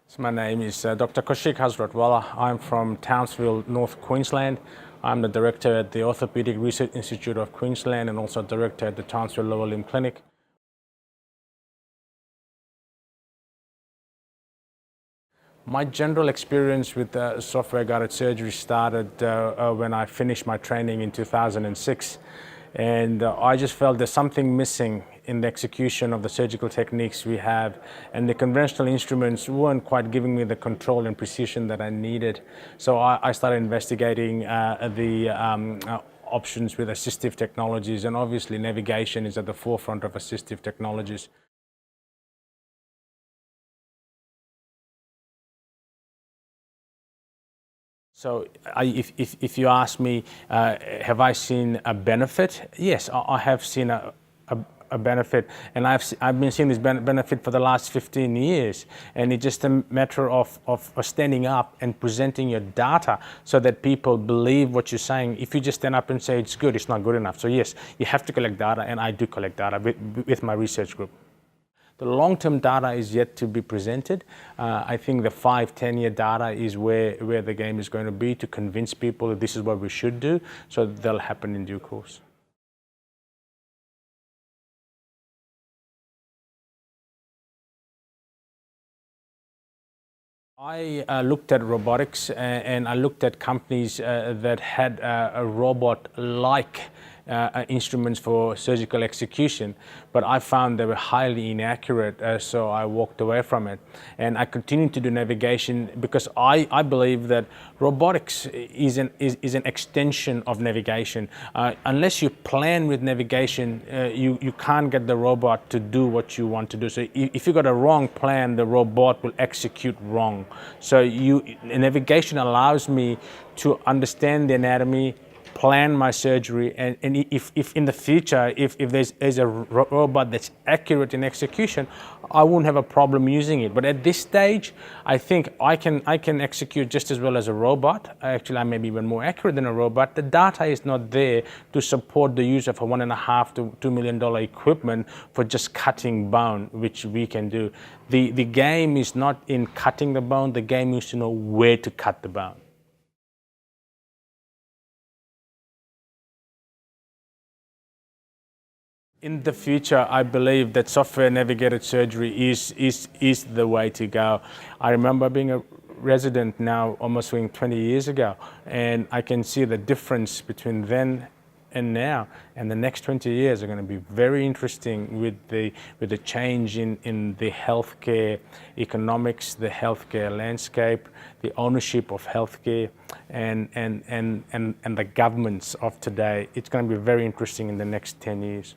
So my name is Dr. Kaushik Hazratwala. I'm from Townsville, North Queensland. I'm the director at the Orthopaedic Research Institute of Queensland and also director at the Townsville Lower Limb Clinic. My general experience with software-guided surgery started when I finished my training in 2006. And I just felt there's something missing in the execution of the surgical techniques we have, and the conventional instruments weren't quite giving me the control and precision that I needed. So I started investigating the options with assistive technologies, and obviously navigation is at the forefront of assistive technologies. So if you ask me, have I seen a benefit? Yes, I have seen a benefit, and I've been seeing this benefit for the last 15 years, and it's just a matter of standing up and presenting your data so that people believe what you're saying. If you just stand up and say it's good, it's not good enough. So yes, you have to collect data, and I do collect data with my research group. The long-term data is yet to be presented. I think the 5-10-year data is where the game is going to be, to convince people that this is what we should do, so they'll happen in due course. I looked at robotics and I looked at companies that had a robot-like instruments for surgical execution, but I found they were highly inaccurate, so I walked away from it. And I continued to do navigation because I believe that robotics is an extension of navigation. Unless you plan with navigation, you can't get the robot to do what you want to do. So if you got a wrong plan, the robot will execute wrong. So navigation allows me to understand the anatomy, plan my surgery, and if in the future, if there's a robot that's accurate in execution, I won't have a problem using it. But at this stage, I think I can execute just as well as a robot. Actually, I may be even more accurate than a robot. The data is not there to support the use of a $1.5 to $2 million equipment for just cutting bone, which we can do. The game is not in cutting the bone. The game is to know where to cut the bone. In the future, I believe that software-navigated surgery is the way to go. I remember being a resident now almost 20 years ago, and I can see the difference between then and now. And the next 20 years are going to be very interesting with the change in the healthcare economics, the healthcare landscape, the ownership of healthcare, and the governments of today. It's going to be very interesting in the next 10 years.